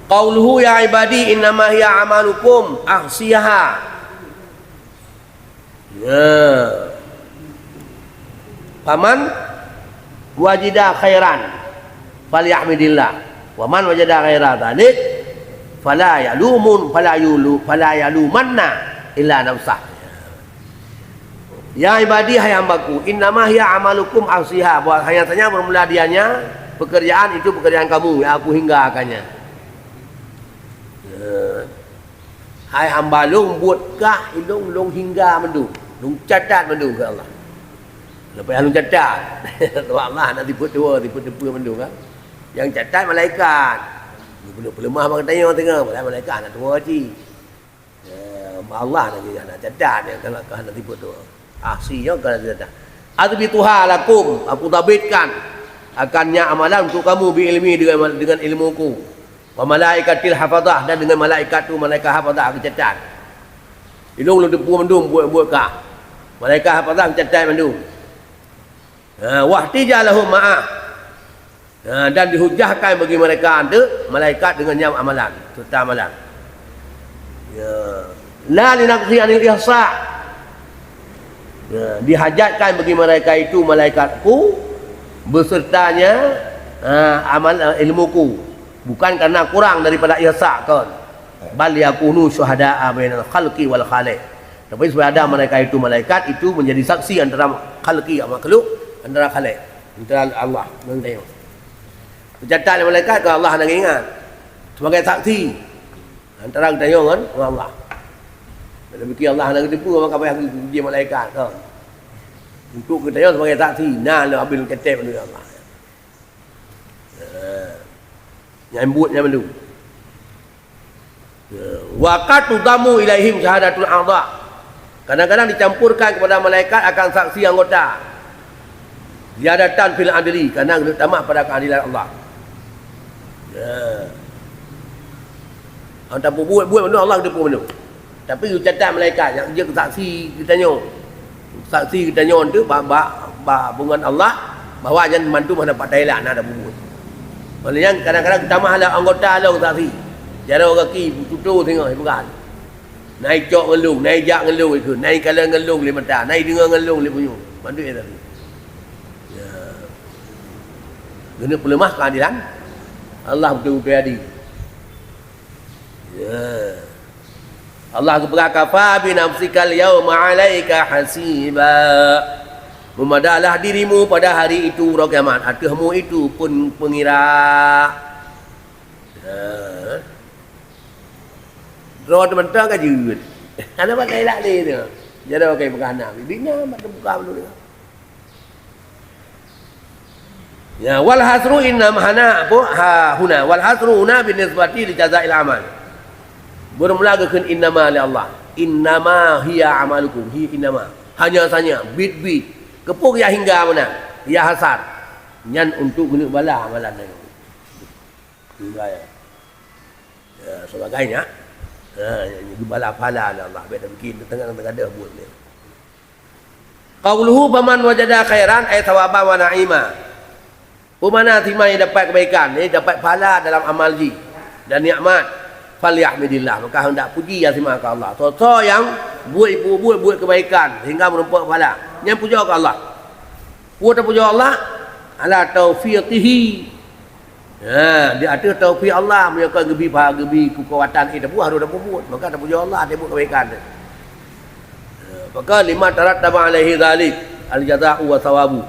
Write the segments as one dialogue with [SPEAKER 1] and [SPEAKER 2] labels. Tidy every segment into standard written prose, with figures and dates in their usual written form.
[SPEAKER 1] Qauluhu ya ibadi innama hiya amalukum ahsiyaha. Ya. Faman wajida khairan falyahmidillah wa man wajada ghaira dzalik fala yalumanna illa nafsah. Ya ibadi hai hambaku, innama hiya amalukum ahsiha, bahwa hanya bermula dianya pekerjaan itu pekerjaan kamu yang aku hinggakannya. Hai hamba long buatkah long hingga mendu, long catat mendu ke Allah. Lepas long catat, Allah nak tipu mendu kan. Yang catat malaikat. Pelemah bang tanya tengah, malaikat nak tua haji. Allah nak catat dia kalau nak tipu tu. Ahsinya kalau catat. Adbituha lakum, aku tabitkan akannya amalan untuk kamu bi ilmi dengan ilmuku. Wa malaikatil hafazah, dan dengan malaikat tu, malaikat hafazah aku catat. Ilung lu depu mendung buat kah. Malaikat hafazah catat mendung. Wahtijalahum ma'ah. Dan dihujahkan bagi mereka ada malaikat dengan yang amalan, serta amalan. Ya. La linaqsi anil ihsa'. Dihajatkan bagi mereka itu malaikatku besertanya amal ilmuku, bukan karena kurang daripada ihsa' kan, bal yakunu syuhada'a bainal khalqi wal khaliq, tapi supaya ada mereka itu malaikat itu menjadi saksi antara khalqi makhluk, antara khaliq, antara Allah dengan tengok. Tercatat malaikat ke Allah nak ingat sebagai saksi antara kita dengan Allah. Bila fikir Allah nak tipu maka payah uji malaikat kan. Untuk kita sebagai saksi, nah lu ambil catat dengan Allah. Yang buatnya mendu. Waqat tudamu ilaihim syahadatul a'dha. Kadang-kadang dicampurkan kepada malaikat akan saksi anggota. Ziyadatan fil adli, kerana tambah pada keadilan Allah. Antara buat benda Allah dia pun benda. Tapi you catat malaikat yang dia saksi kita nyo. Saksi kita nyo tu bungan Allah bahawa jangan mantu mana dapat Thailand ada buat. Maknanya kadang-kadang kita mahala anggota lah saksi. Jara kaki tutu tengok bukan. Naik cok ngelung, naik jak ngelung itu, naik kala ngelung le mata, naik dengar ngelung le punyu. Mantu ya tadi. Ya. Guna pelemah keadilan Allah betul-betul adil. Ya. Allah berkata bi nafsikal yauma 'alaika hasiba. Memadalah dirimu pada hari itu hari kiamat. Atasmu itu pun pengira. Roh teman-teman kan jut. Ana pakai lak dia tu. Jadi pakai bekana. Bina mak buka dulu. Ya wal hasru inna mahana huna wal hasru huna binisbati li jazail amal. Bermula ke innama li Allah. Innama hiya amalukum. Hi innama. Hanya saja bit kepuk ya hingga mana? Ya hasar. Nyan untuk guna bala amalan ni. Ya sebagainya. Bala pahala Allah. Beda bikin tengah-tengah ada buat ni. Qauluhu faman wajada khairan ay thawaba wa na'ima. Pemana timai dapat kebaikan, dapat pahala dalam amal ji dan nikmat, falyahmidillah, maka hendak puji ya sima ke Allah. So yang buat kebaikan sehingga menumpuk pahala, yang puja ke Allah. Puja Allah ala taufiqihi. Ya, dia ada taufik Allah, mereka gebi kekuatan itu buat harus buat, maka ada puja Allah, dia buat kebaikan. Maka lima tarattaba alaihi dzalik al-jazaa'u wa thawabu.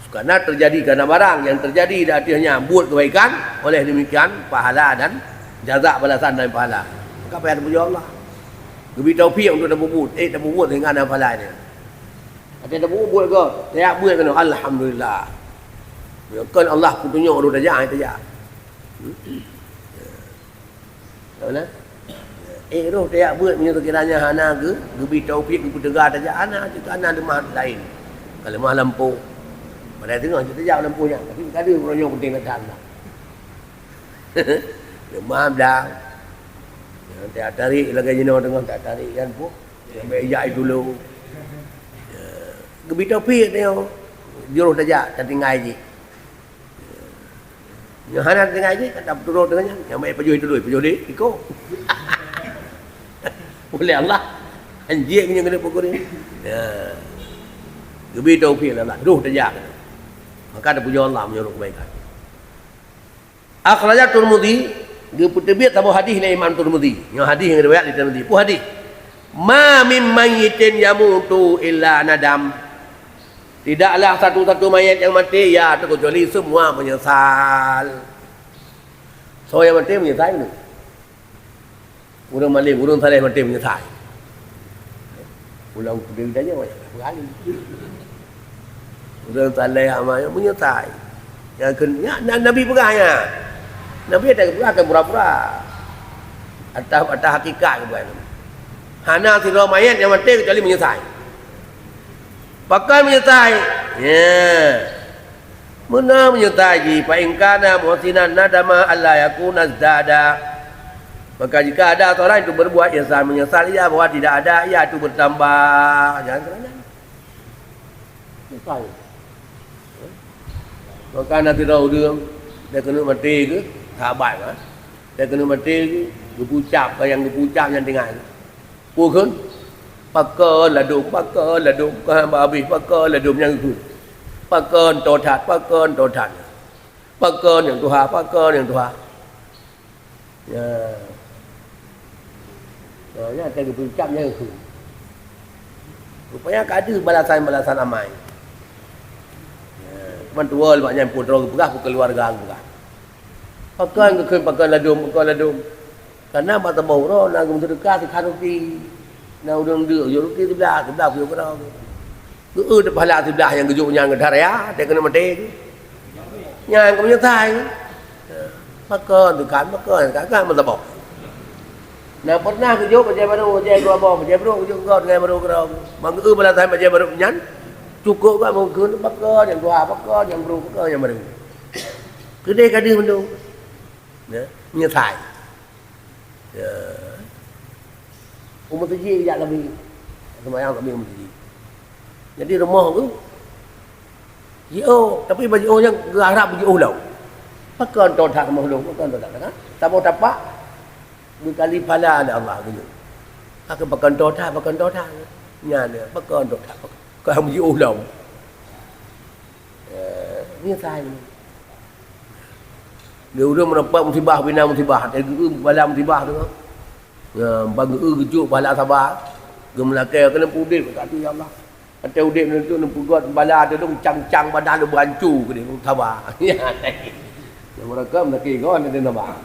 [SPEAKER 1] Karena terjadi, karena barang yang terjadi artinya buat kebaikan, oleh demikian pahala dan jaza balasan dan pahala. Maka payah puja Allah. Gebi taufik untuk buat, buat sehingga ada pahalanya. Ada buat ke? Saya buat kena alhamdulillah. Ya kan Allah pun tunjuk orang tajak itu tajak. Mana? Roh tajak buat punya sekiranya hana ke gebi taufik ke tegar tajak ana juga ana demah lain. Kalau mah lampu pada tengok kita jauh lampunya, tapi kada ronyong penting datang dah. Demam dah. Tak tarik lagi jenuh tengok tak tarik kan pun. Sampai ijak dulu. Gebi topik dia. Juruh saja tak tinggal je. Yang hana tengah je kata turun dengannya. Yang baik pajuh itu dulu, ikut. Boleh Allah. Anjing punya kena pukul ni. Ya. Lebih taufiq Allah. Ruh tajak. Maka ada puja Allah menyuruh kebaikan. Akhrajat Tirmidzi, dia terbit tabu hadis ni Imam Tirmidzi. Yang hadis yang riwayat di Tirmidzi. Pu hadis. Ma min mayyitin yamutu illa nadam. Tidaklah satu-satu mayat yang mati ya terkecuali semua menyesal. So yang mati menyesal ni. Orang maling, orang saleh mati menyesal. Ulang dia tanya banyak kali. Orang saleh amal menyesal. Yang kena Nabi perangnya. Nabi ada akan pura-pura. Atas hakikat bukan. Hana sira mayat yang mati kecuali menyesal. Pakai menyertai. Ya. Mana menyertai? Fa in kana muhsinan nadama alla yakuna zdada. Maka jika ada seorang itu berbuat ihsan menyesal ia bahawa tidak ada ia itu bertambah. Jangan kerana. Menyesal. Maka nanti tahu dia kena mati ke? Sahabat kan? Dia kena mati ke? Dipucap yang dipucap yang tengah. Bukan? Pakai ladum kan habis pakai ladum yang itu. Pakai totat. Pakai yang Tuhan. Ya. Ya, tak diucap yang itu. Rupanya ada balasan amal. Ya, teman tua banyak yang pun berah keluarga berah. Pakai ladum. Karena mata bau nak sedekah sekali. Nah udang dia roti sebelah pun kena. Ke depan lah sebelah yang gejuk yang gedaraya, dia kena mati. Yang kemudian tai. Makan kan mata bau. Nah pernah gejuk macam baru, macam dua bau, macam baru gejuk kau dengan baru kau. Mangga bala tai macam baru nyan. Cukup kan mungkin pakai yang dua pakai yang baru. Kedai kada mendung. Ya, menyesal. Ya. Umat tuji jak lebih semayang lebih umat tuji. Jadi rumah tu JO, tapi bagi orang yang harap JO lah. Pakai totak rumah lu, pakai totak kan? Tak mau tapak berkali pala ada Allah gitu. Aku pakai totak. Nya dia pakai totak. Kau JO lah. Ni saya. Dia udah mendapat musibah bina musibah, dia bala musibah tu. Ya, bagi gejuk bala sabar. Gemelakai kena pudit kat tu ya Allah. Kata udip tu nak buat bala tu cang-cang badan tu berancu ke dia sabar. Ya. Yang mereka melaki kau ada sabar.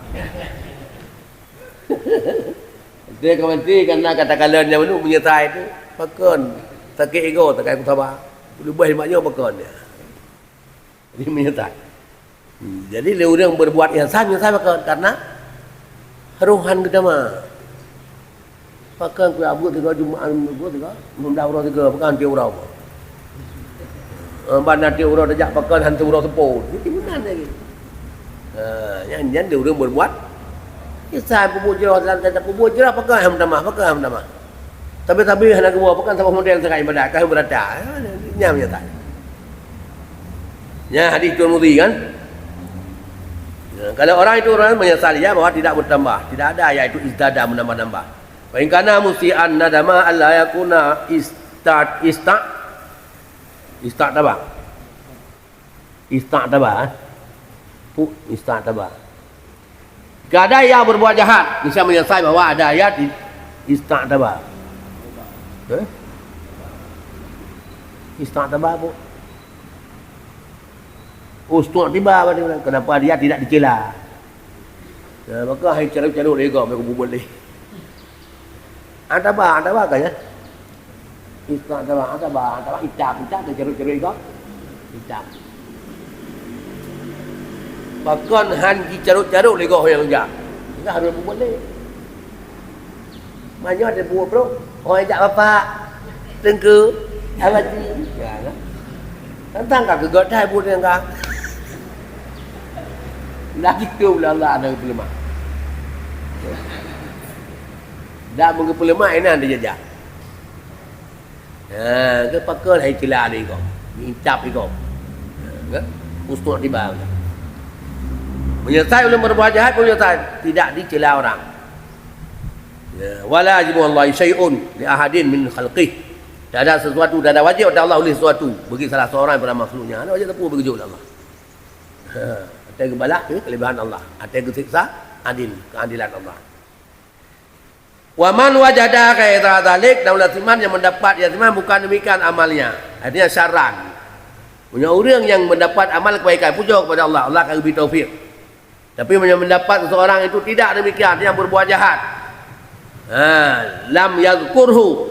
[SPEAKER 1] Dia kemati kerana kata-kata yang menuk menyertai tu pakon sakit ego tak kaya sabar. Lebih banyak pakon dia. Dia menyertai. Jadi dia orang berbuat ihsan pakon karena ruhan kita mah. Pakai ku abut tiga Jumaat tiga, munda urang tiga, pakai anti urang. Bana anti urang dejak pakai hantu urang sepul. Ini mana lagi? Yang dia orang berbuat. Kisah pemujrah dan tak pemujrah pakai hamdamah. Tapi hendak buat pakai sama model sekai ibadat, kau berada. Nyam nyata. Ya hadis Tirmidzi kan? Kalau orang itu orang menyesal ya bahwa tidak bertambah, tidak ada yaitu izdada menambah-nambah. Wa in kana musian nadama alla yakuna istat tabah. Jika ada yang berbuat jahat, bisa menyesal bahwa ada ayat istat tabah. Istat tabah bu. Ustaz tiba kenapa dia tidak dicela? Ya, maka hai carut-carut dia kau aku boleh. Ada bah kan ya? Istat tabah, itab tu carut-carut kau. Itab. Bahkan han carut-carut dia kau yang enggak. Enggak harus boleh. Banyak ada buat bro. Orang ajak bapak. Tengku. Abadi. Ya kan? Tentang kak gegot hai buat yang kak. Lagi tu pula Allah ada pelema. Dah mungkin pelema ini ada jejak. Ke pakar hai celah ni kau. Incap ni kau. Ke? Ustaz tiba. Menyertai oleh berbuat jahat pun menyertai, tidak dicela orang. Ya, wala yajibu Allah syai'un li ahadin min khalqih. Tak ada sesuatu, tak ada wajib pada Allah oleh sesuatu bagi salah seorang daripada makhluknya. Ada wajib tepu bagi jauh Allah. Ada kebalak kelebihan Allah, ada kesiksa adil, keadilan Allah. Wa man wajada ghaira dzalik, dan ulatiman yang mendapat yatiman bukan demikian amalnya. Artinya syaran. Punya orang yang mendapat amal kebaikan puja kepada Allah, Allah akan beri taufik. Tapi yang mendapat seseorang itu tidak demikian, yang berbuat jahat. Lam yadhkurhu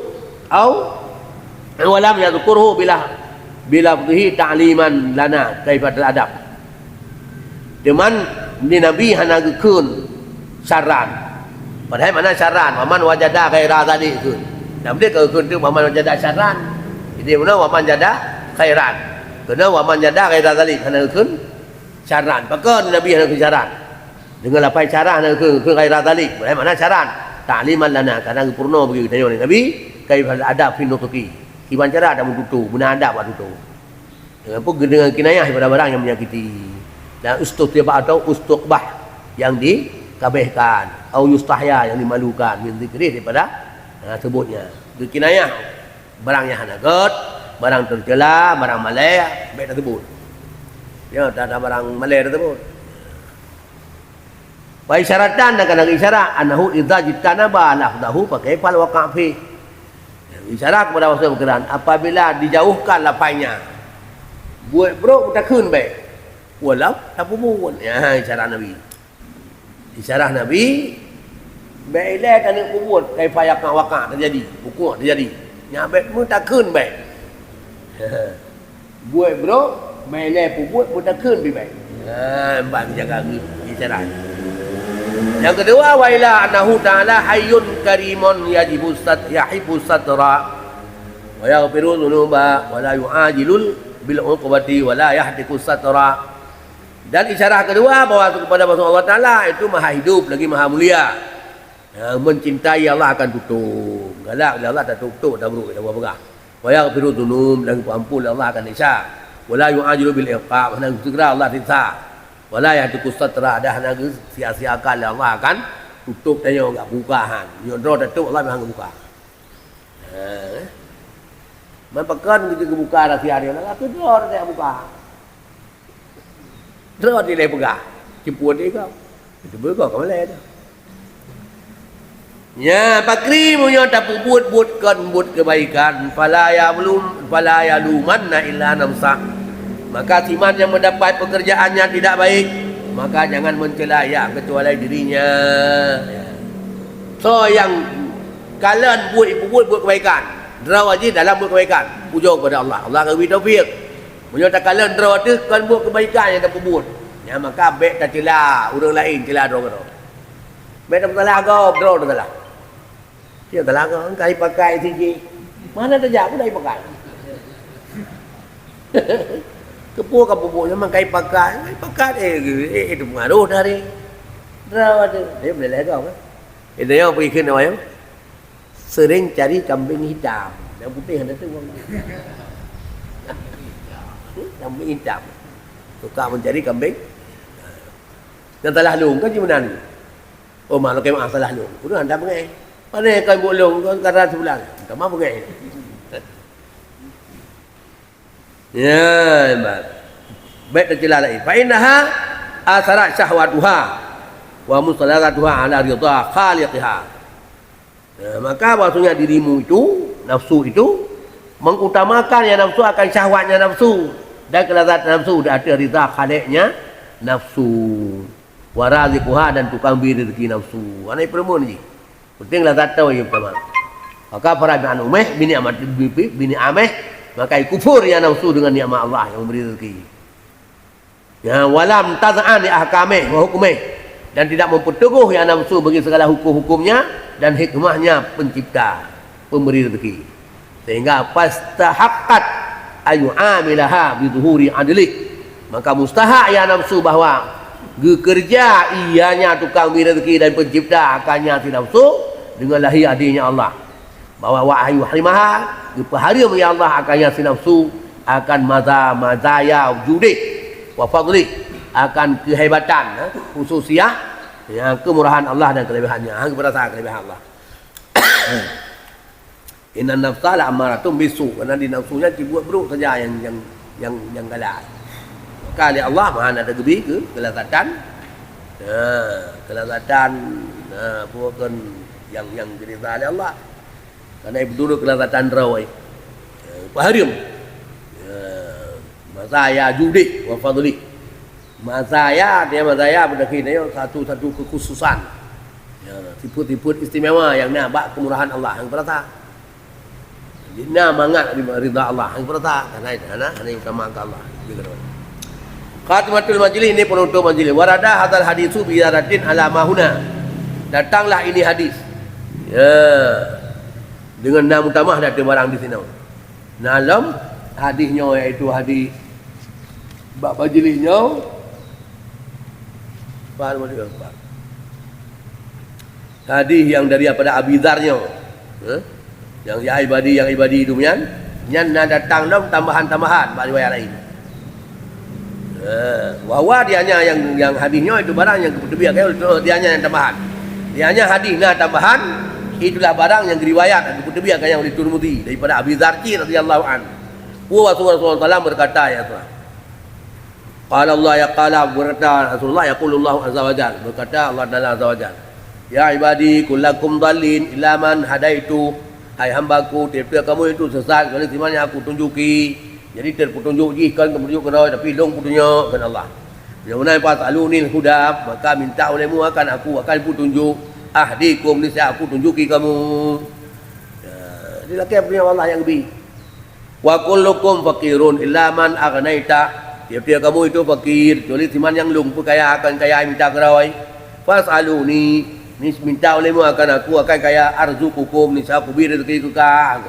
[SPEAKER 1] wa lam yadhkurhu bila fihi ta'liman lana kaifatul adab. Deman ni Nabi hana keun syaran. Padahal mana syaran? Waman wajada ghaira tadi keun. Dan dia keun tu waman wajada syaran. Jadi mana waman jada khairan. Kena waman jada ghaira tadi hana keun syaran. Pakon Nabi hana keun syaran. Dengan apa cara hana keun ghaira tadi. Padahal mana syaran? Ta'liman lana, kadang purna bagi kita ni Nabi kaifal adab fi nutuki. Kiban cara ada mentutu, benar adab buat tutu. Dengan kinayah daripada barang yang menyakiti. Dan ustutibah atau ustuqbah yang dikabehkan, atau yustahya yang dimalukan, min zikri daripada sebutnya. Itu kinayah barang yang hanagat, barang tercela, barang malai, baik tersebut. Ya, tak ada barang malai tersebut. Wa isyaratan, dan kadang isyarat annahu idza jitanaba lafdahu fa kaifal waqa' fi. Isyarat kepada maksud berkenaan apabila dijauhkan lapainya. Buat bro tak kun baik. Walau tak pun. Ya, isyarat Nabi. Isyarat Nabi baiklah kan nak buat kaifal waqa' terjadi. Pukul terjadi. Nya baik mu tak kun baik. Buat bro baiklah buat mu tak kun baik. Mbak jaga isyarat. Yang kedua, wa ila annahu ta'ala hayyun karimun yahibu satra wa yaghfiru dhunuba wa la yu'ajilul bil uqubati wa la yahdiku satra. Dan isyarat kedua bahawa kepada Allah Taala itu maha hidup lagi maha mulia. Mencintai Allah akan tutup. Galak Allah tak tutup dah buruk dah berah. Wa yaghfiru dhunub, dan ampun Allah akan isya. Wa la yu'ajilu bil iqab, dan segera Allah tisah. Wala yang tukus satra dah nak sia-siakan Allah akan tutup tanya enggak bukaan. Yo draw tutup Allah memang buka. Mempakan kita buka rahsia dia lah tu draw dia buka. Draw dia buka. Cipuan dia kau. Itu buka kau boleh dah. Ya pakri munyo tak buat kebaikan fala ya lumanna illa namsa. Maka siman yang mendapat pekerjaannya tidak baik, maka jangan mencela ya kecuali dirinya. So yang kalian buat kebaikan, draw aja dalam buat kebaikan, puja kepada Allah. Allah akan beri taufik. Menyata kalian draw tu kan buat kebaikan yang tak buat. Ya maka baik tak cela orang lain, cela draw kau. Baik tak salah kau, draw tak salah. Dia salah kau, kai pakai sikit. Mana terjak pun dah pakai. Kepua kapupuk memang kai pakai itu pengaruh dari draw ada. Dia boleh lihat kau kan. Itu yang pergi ke nama sering cari kambing hitam. Yang putih ada tu. Kambing hitam. Suka mencari kambing. Dan salah lung kan gimana ni? Oh malu kai salah lung. Kudu anda pengai. Mana kai buat lung kau kata sebelah. Tak mau pengai. Ya, baik tercela lagi. Fa innaha asarat syahwatuha wa musallatatuha ala ridha khaliqiha. Maka maksudnya dirimu itu, nafsu itu mengutamakan yang nafsu akan syahwatnya nafsu, dan kelazatan nafsu di atas ridha khaliqnya nafsu. Wa raziquha, dan tukang beri rezeki nafsu. Ana perempuan ni. Pentinglah tahu yang pertama. Maka para bin Umar bin Ameh maka kufur ya nafsu dengan nikmat Allah yang memberi rezeki. Ya walam taz'an li ahkamih wa hukumih, dan tidak memperteguh ya nafsu bagi segala hukum-hukumnya dan hikmahnya pencipta, pemberi rezeki. Sehingga fastahaqqat ayu amilaha bi zuhuri adli. Maka mustahak ya nafsu bahwa bekerja ianya tukang beri rezeki dan pencipta akannya si nafsu dengan lahir adilnya Allah. Bahwa wahyu harimaha kepaharia ya Allah akannya si nafsu akan mazaya judi wa fadli, akan kehebatan, khususiah, ya, kemurahan Allah dan kelebihannya. Hang berasa kelebihan Allah. Inna nafsa la amaratun bisu, karena di nafsunya dibuat buruk saja yang galak. Maka oleh Allah Maha ada gebi ke kelazatan. Kelazatan bukan yang dirida oleh Allah. Karena itu dulu kelazatan rawai. Harim. Mazaya judi wa fadli. Mazaya berdasarkan satu kekhususan. Ya, tipu-tipu istimewa yang nampak kemurahan Allah yang berata. Dina mangat ridha Allah yang berata karena yang sama Allah. Khatimatul majlis, ini penutup majlis. Warada hadzal hadisu bi yaratin ala mahuna. Datanglah ini hadis. Ya. Dengan nama utamah ada barang di sini. Dalam hadisnya iaitu hadis bab majlisnya hadis yang daripada Abi Dzarnya. Yang ibadi dumian yang datang dalam tambahan-tambahan bab riwayat lain. Bahwa dianya yang hadisnya itu barang yang kedua dianya yang tambahan. Dianya hadisnya tambahan itulah barang yang diriwayat dan kedua yang oleh Tirmidzi daripada Abi Dzar radhiyallahu an. Rasulullah SAW berkata ya Tuhan. Qala Allah ya qala berkata Rasulullah yaqulullahu azza wajalla berkata Allah azza wajalla. Ya ibadi kullakum dhalin illa man hadaitu. Hai hambaku, tiap-tiap kamu itu sesat kecuali di mana aku tunjuki. Jadi terpetunjuk jihkan kemudian kena tapi long petunjuk kan Allah. Jangan pas alunil huda, maka minta olehmu akan petunjuk. Ahdikum nisya aku tunjuki kamu. Jadi laki punya Allah yang lebih. Wa kullukum faqirun illa man aghnaita. Tiap-tiap kamu itu fakir kecuali di mana yang lumpuh kaya akan kaya minta kerawai. Fasaluni minta olehmu akan kaya arzukukum nisya aku beri rezeki kekal.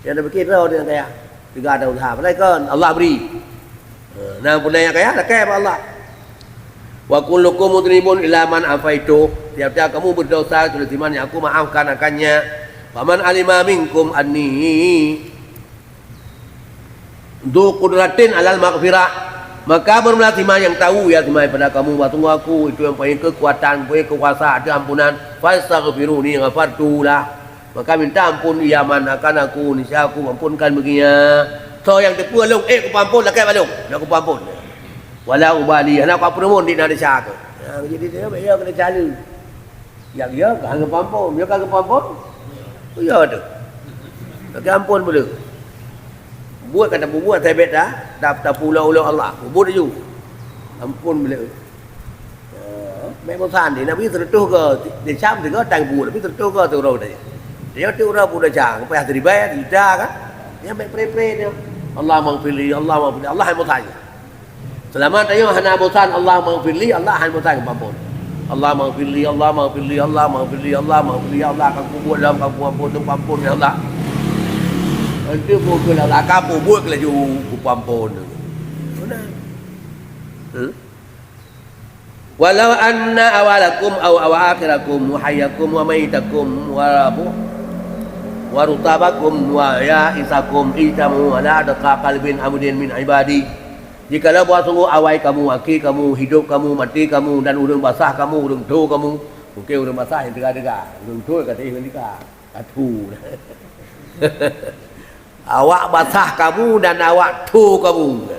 [SPEAKER 1] Jangan berkira dengan kaya. Juga ada usaha. Padahal Allah beri. Nah, pun yang kaya, ada kaya Allah. Wa kullukum mudribun ila man afaitu. Tiap-tiap kamu berdosa kecuali di mana aku maafkan akannya. Faman alima minkum anni du qudratin alal maghfirah. Maka bermula timah yang tahu ya timah pada kamu waktu aku itu yang punya kekuatan, punya kekuasaan, ada ampunan. Fastaghfiruni ghafartulah. Maka minta ampun ia akan aku nisya aku ampunkan baginya. So yang tepu long aku ampun lah kai balong. Aku ampun. Wala ubali anak aku pun di Indonesia tu. Jadi dia kena cari. Yang dia kan ampun, dia kan ampun. Ya tu. Lagi ampun boleh. Buat kata buat tebet dah, dah pulau Allah. Buat ju. Ampun boleh. Memang sandi Nabi tertuh ke di Syam juga tang buat tapi tertuh ke tu roh dia. Dia tu orang pun dah jangan apa yang terlibat tidak kan? Dia baik pre dia. Allah maghfirli, Allah maghfirli, Allah yang bertanya. Selama tanya hana bosan Allah maghfirli, Allah yang bertanya ampun. Allah maghfirli, Allah maghfirli, Allah maghfirli, Allah maghfirli, Allah akan buat dalam kamu ampun ya Allah. Itu bukan Allah kamu buat lagi ampun. Benar. Walau anna awalakum aw akhirakum wa hayyakum wa maitakum wa rutabakum wa ya'isakum itamu ala adqa qalbin amudin min ibadi. Jikalau buat sungguh awal kamu, akhir kamu, hidup kamu, mati kamu dan urang basah kamu, urang tu kamu. Mungkin urang basah yang tegak-tegak, urang tu kata yang nikah. Atu. Awak basah kamu dan awak tu kamu.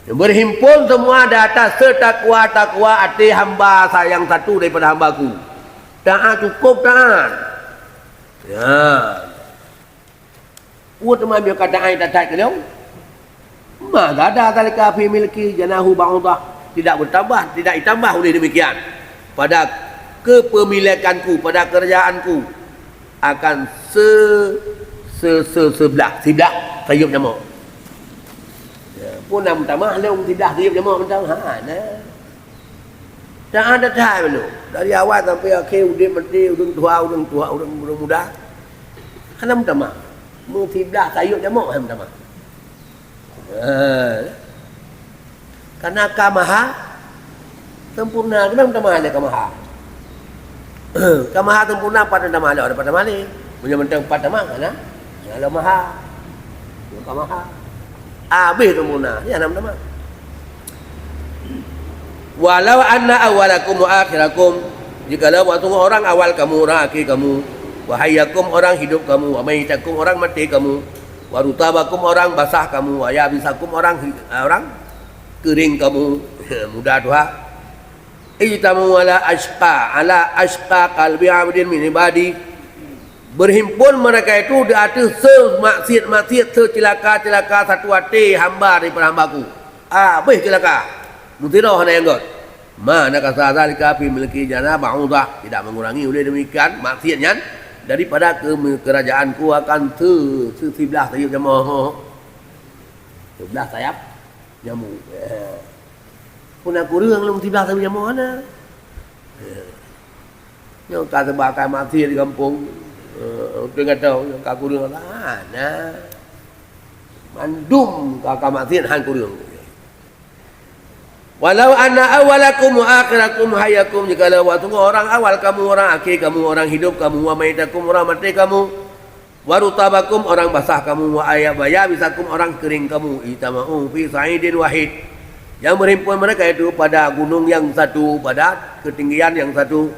[SPEAKER 1] Berhimpun semua di atas setakwa hati hamba sayang satu daripada hambaku. Taat cukup taat. Ya. Buat teman dia kata ai taat ke dia. Maka ada talika fi milki janahu ba'udah. Tidak bertambah, tidak ditambah oleh demikian. Pada kepemilikanku, pada kerjaanku akan sebelah sayup nama. Pun nak minta maklum tidak dia jemaah minta nah. Tak ada dah dulu. Dari awal sampai akhir udah mati, udah tua, udah muda. Kan minta maaf. Mutiblah sayup jemaah minta maaf. Karena kamaha sempurna, kenapa minta maaf dia kamaha? Kamaha sempurna pada nama Allah pada mana? Punya mentang pada mana? Allah maha. Kamaha. Habis sempurna. Ya nama-nama. Walau anna awalakum wa akhirakum, jikalau waktu orang awal kamu, orang akhir kamu, wahayakum orang hidup kamu, wa maitakum orang mati kamu, wa rutabakum orang basah kamu, wa yabisakum orang kering kamu. Mudah doa. Ijtamu ala ashqa qalbi abdin min ibadi. Berhimpun mereka itu di atas semaksiat secilaka satu hati hamba daripada hambaku. Beh celaka. Mutiroh hana yang god. Mana kata zalika fi milki jana ba'udah, tidak mengurangi oleh demikian maksiatnya daripada kerajaanku akan sebelah sayap jamaah. Sebelah sayap nyamuk. Pun aku reung belum sebelah sayap jamaah mana. Yang kata bakal maksiat di kampung. Dengar tahu yang aku reung lah. Nah. Mandum kakak maksiat hang ku reung. Walau anna awalakum wa akhirakum hayakum, jikalau waktu orang awal kamu, orang akhir kamu, orang hidup kamu, wa maitakum orang mati kamu, wa rutabakum orang basah kamu, wa ayabisakum orang kering kamu, itama'u fi sa'idin wahid, yang berhimpun mereka itu pada gunung yang satu, pada ketinggian yang satu.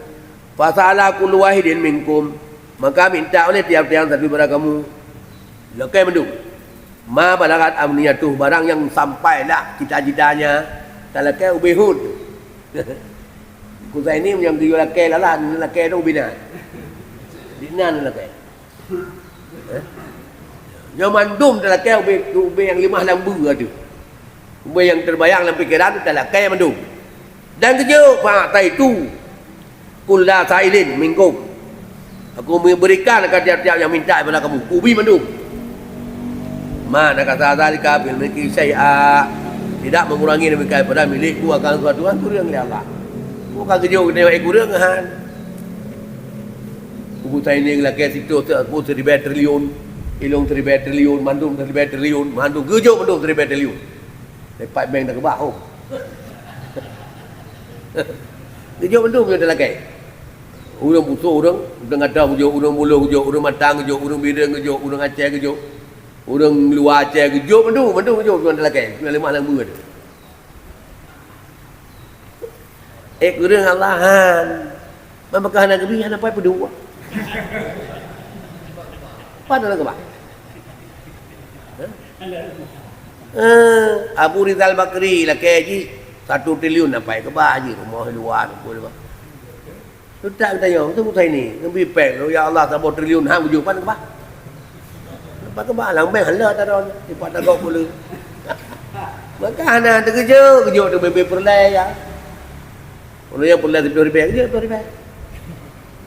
[SPEAKER 1] Fasa'ala kullu wahidin minkum, maka minta oleh tiap-tiap satu daripada kamu, lekai mendung, ma balagat amniyatuh, barang yang sampailah cita-citanya. Kalau kau ubihud, ku saya ni yang dia lakai lakai tu ubina, dinan lakai. Yang mandum dalam lakai ubih yang 5 lambu ada, ubih yang terbayang dalam fikiran tu dalam lakai mandum. Dan kerja fakta itu, kulla sailin minkum, aku memberikan kepada tiap-tiap yang minta kepada kamu, ubih mandum. Mana kata zalika bil milki syai'a, tidak mengurangi demikian pada milikku akan suatu Tuhan kurang oleh Allah. Bukan kejauh tengok kurang kan. Buku saya ni lagi situ aku 1,000 triliun, ilung 1,000 triliun, mandum 1,000 triliun, mandum kejauh mandum 1,000 triliun. Lepas bank dah kebah. Kejauh mandum dia dah lagi. Urang busuk urang ada kejauh, urang buluh kejauh, urang matang kejauh, urang bidang kejauh, urang Aceh kejauh. Orang luar Aceh kejauh mandum kejauh tuan lelaki. Kena 5 lambu ada. Kurang Allahan. Maka hana kebi hana pai pedua. Pada nak apa? Abu Rizal Bakri lelaki haji 1 triliun nampai ke bah haji rumah luar boleh bah. Tu tak tanya, tu saya ni, ngambil pek ya Allah 1 triliun hang hujung pada ke bah. Lepas tu balang bang hala tak ada lipat tak kau pula. Maka ana terkejut tu bebe perlai ya. Orang yang perlai tu ribu kerja tu ribu.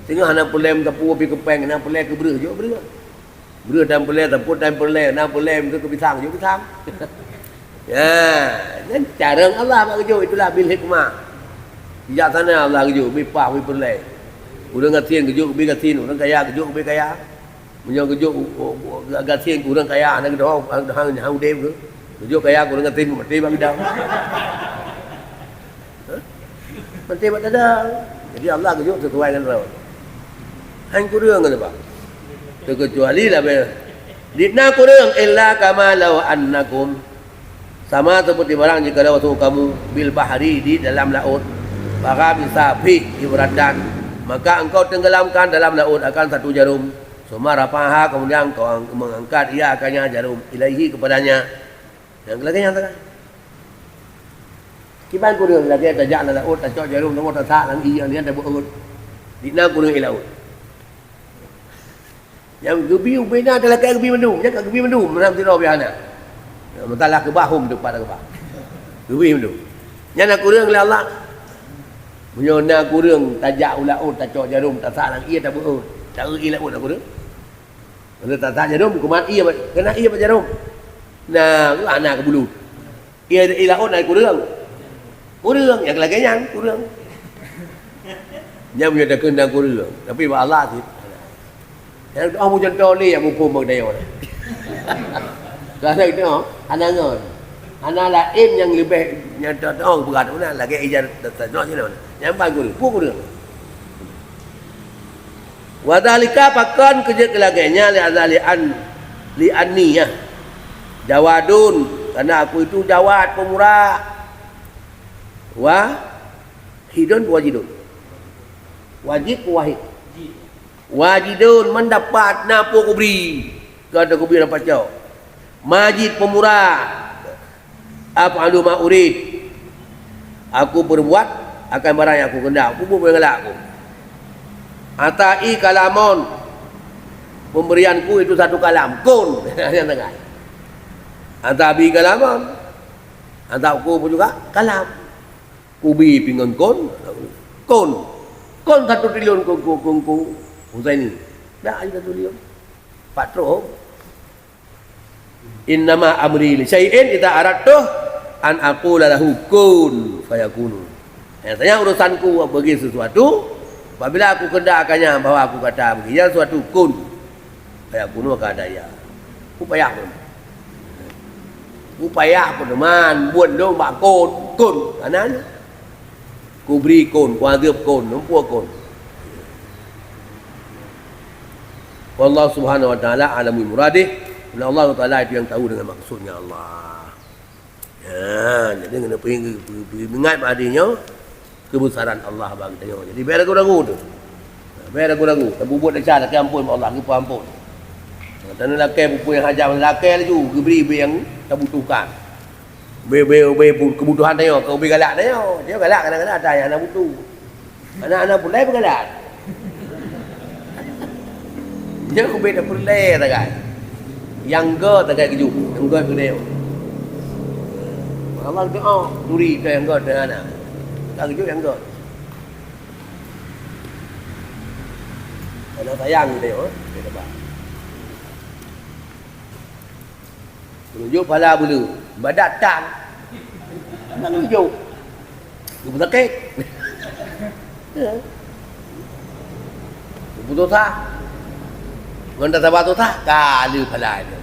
[SPEAKER 1] Tengok ana perlai tapu pi kepeng ana perlai ke bre jo bre. Bre dan perlai taput dan perlai ana perlai tu ke pisang jo pisang. Ya, dan cara Allah mak kejut itulah bil hikmah. Bijaksana Allah kejut bi pa bi perlai. Urang ngatin kejut bi ngatin, urang kaya kejut bi kaya. Menyong kejut agak siang kurang kaya anak doang hang dem ke. Kejut kaya kurang ngatin mati bang dah. Mati mak ada. Jadi Allah kejut sesuai dengan raw. Hang kurang ke apa? Terkecuali lah be. Dina kurang illa kama law annakum, sama seperti barang jika waktu kamu bil bahari di dalam laut, maka bisa fi ibratan, maka engkau tenggelamkan dalam laut akan 1 jarum. Semua rapaha kemudian kau mengangkat ia akannya jarum ilaihi kepadanya. Yang lagi yang tengah. Kiban kurang lagi tajak la laut tajak jarum nomor tak lang iya ni ada buat. Dina kurang ilaut. Yang gebi ubena adalah kai gebi mendum, yang gebi mendum dalam tirau biana. Mentalah ke bahum depan ke bah. Gebi mendum. Yang nak kurang oleh Allah. Menyona kurang tajak laut tajak jarum tak lang iya tak buat. Tak ilaut aku dah. Kalau tak jarum, kumat ia kena ia jarum. Nah, anak ke bulu. Ia ilaut naik kurang. Kurang yang lagi yang kurang. Yang dia kena kurang. Tapi Allah sih. Yang doa mu contoh ni yang mumpung berdaya. Kalau itu anak ngon. Anak lain yang lebih yang doa berat mana lagi ijar tak nak sini mana. Yang bagus kurang. Wadhalika pakon kerja kelagainya li anniyah jawadun, karena aku itu jawad pemurah. Wahidun wajidun. Wajid wahid. Wajidun mendapat napa aku beri. Kata aku beri dapat jauh. Majid pemurah. Af'alu ma urid. Aku berbuat akan barang yang aku kendak. Aku pun mengelak aku. Atai kalamun. Pemberianku itu satu kalam. Kun. Yang tengah. Atabi kalamun. Antakku pun juga kalam. Kubi pinggan kun. Kun. Kun 1 triliun ku. Husaini. Dah 1 triliun. Patro. Innama amri li syai'in idza aradtu an aqula lahu kun fayakunu. Artinya urusanku bagi sesuatu apabila aku kendakkannya bahwa aku kata begini sesuatu kun fayakunu maka ada ya. Upaya pun. Upaya pun teman buat dong bak kun kanan. Ku beri kun, ku azab kun, numpuk kun. Wallahu subhanahu wa ta'ala alamul muradih. Allah Ta'ala itu yang tahu dengan maksudnya Allah. Ya, jadi kena pergi ingat padanya kebesaran Allah bagi tengok. Jadi biar ragu-ragu tu. Biar ragu-ragu. Tak buat dah cara ampun Allah ke ampun. Tanah lakai pupu yang hajar lakai laju, beri yang tak butuhkan. Beri kebutuhan tengok, kau beri galak tengok. Dia galak kadang-kadang ada yang nak butuh. Anak-anak pulai pun galak. Dia aku beri dah pulai tak kan. Yang ke tak kayak keju. Yang ke tu dia. Allah doa, duri ke yang ke dengan anak. Tak keju yang ke. Kalau sayang dia, dia dapat. Tunjuk pala bulu. Badat tak. Tak tunjuk. Dia pun sakit. Dia pun dosa. Orang tak sabar dosa, kala pala dia.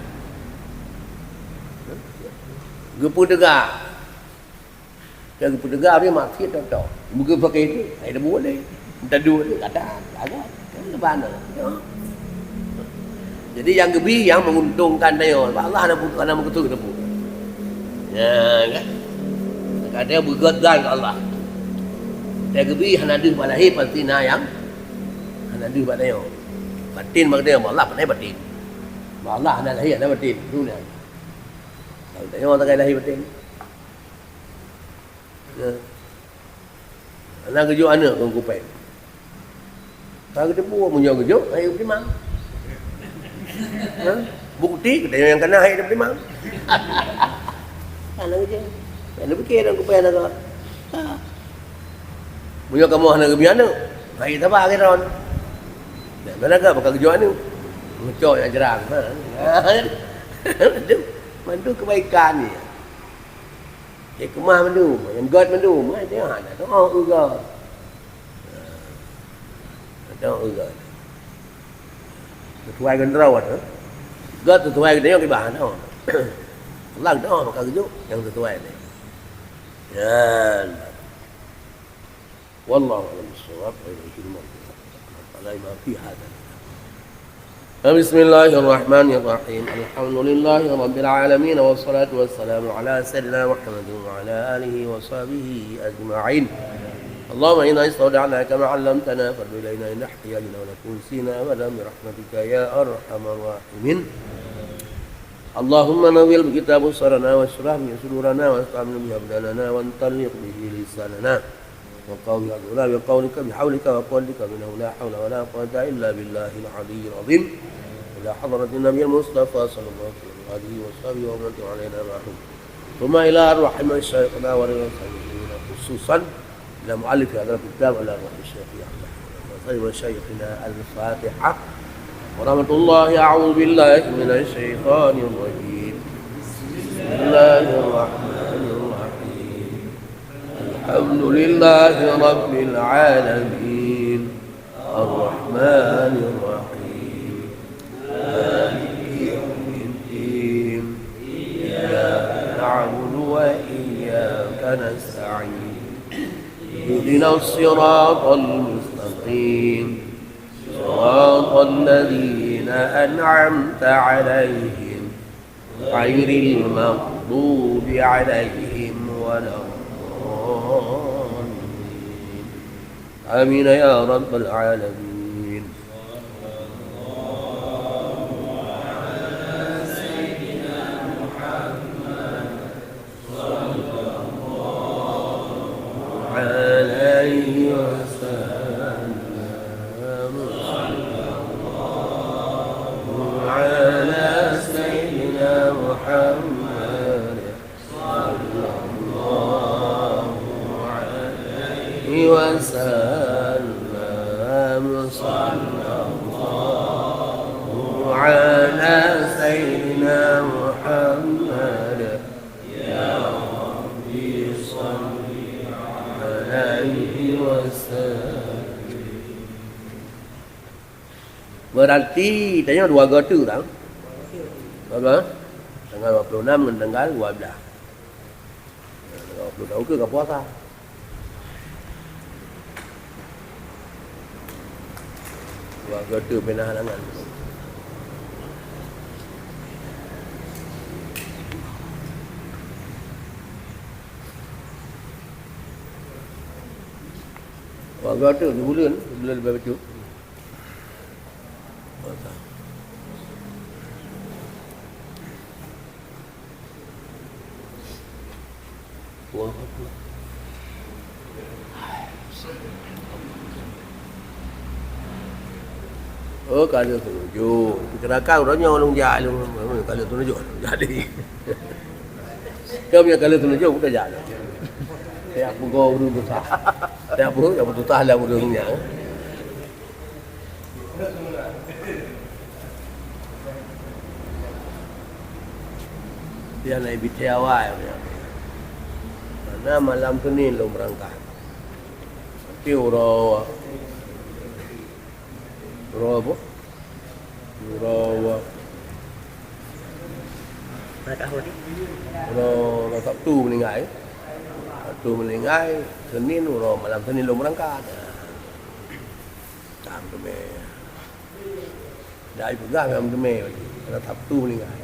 [SPEAKER 1] Gepu tegak. Dia gepu tegak dia maksiat tak. Muka pakai itu, saya dah boleh. Minta dua dia kata, agak. Lepas mana? Jadi yang gebi yang menguntungkan dia. Allah nak buka nama ketua kita pun. Ya kan? Kadang bergegan ke Allah. Dia gebi hana ada pada lahir pasti na yang hana ada pada dia. Batin mak dia Allah pandai batin. Allah hana lahir ada batin. Tu dia. Kalau tengok tak lahir batin. Ya. Anak kejuk anak kau kupai. Kalau kita buat punya kejuk, ayo terima. Ha? Bukti kita yang kena air daripada mang. Anak je. Ana fikir orang kupai anak kau. Ha. Punya kamu anak kebiana. Air tabah ke ron. Dan mana kau bakal kejuk anu. Ngecok yang jerang. Ha. Mandu kebaikan ni. Kemah mandu, yang God mandu, mai tengok ada doa juga. Doa juga. Sesuai dengan rawat, God sesuai dengan yang bahan doa. Allah doa maka kejuk yang sesuai ni. Ya. Wallahu a'lam bissawab. Ala ma fi hada. Bismillahirrahmanirrahim. Alhamdulillahi rabbil alamin wassalatu wassalamu ala sayyidina Muhammadin wa ala alihi wa sahbihi ajma'in. Allahumma inna istawda'naka ma 'allamtana fardu ilayna in ihtiyajna wa nakun sina wa lam rahmatika ya arhamar rahimin. Allahumma nawwil bi kitab sarana wa shrah bi sudurana wa astamil bi abdanana wa antalliq bihi lisanana. وقول الله بقولك بحولك وقولك منه لا حول ولا قوة إلا بالله العلي العظيم إلى حضرة النبي المصطفى صلى الله عليه وسلم ومن علينا معهم ثم إلى أرواح مشايخنا ورسولنا خصوصا إلى مؤلف هذا الكتاب على أرواح الشيخ أحمد وشيخنا الفاتحة ورحمة الله. أعوذ بالله من الشيطان الرجيم. بسم الله الرحمن الرحيم. الحمد لله رب العالمين الرحمن الرحيم مالك يوم الدين إياك نعبد وإياك نستعين اهدنا الصراط المستقيم صراط الذين أنعمت عليهم غير المغضوب عليهم ولا Amin ya rabbal alamin. Alaihi wasallam. Ala sayyidina Muhammad sallallahu alaihi wasallam. Sallallahu ala sayyidina Muhammad ya Rabbi salli alaihi wasallam. Berarti tanya 2 gotu tau. Berapa? Tanggal 26 dan tanggal 12. 20 tahun ke puasa. Dua gotu pena halangan. Dua gotu bulan lebih baca. Oh kalau tunjuk, kira-kira orangnya orang jalan, kalau tunjuk jadi. Kau punya kalau tunjuk bukan jalan. Saya pun kau urus besar. Saya pun yang betul tahu lah urusnya. Dia naik bitai awal. Karena malam Senin lo berangkat. Nanti orang apa? Orang Sabtu meninggal. Sabtu meninggal, Senin orang malam Senin lo berangkat. Tam tu me. Dah pegang malam tu me. Karena Sabtu meninggal.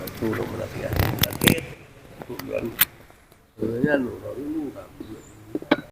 [SPEAKER 1] Sabtu lo berangkat. Sakit. Tujuan. Sebenarnya lo dulu tak.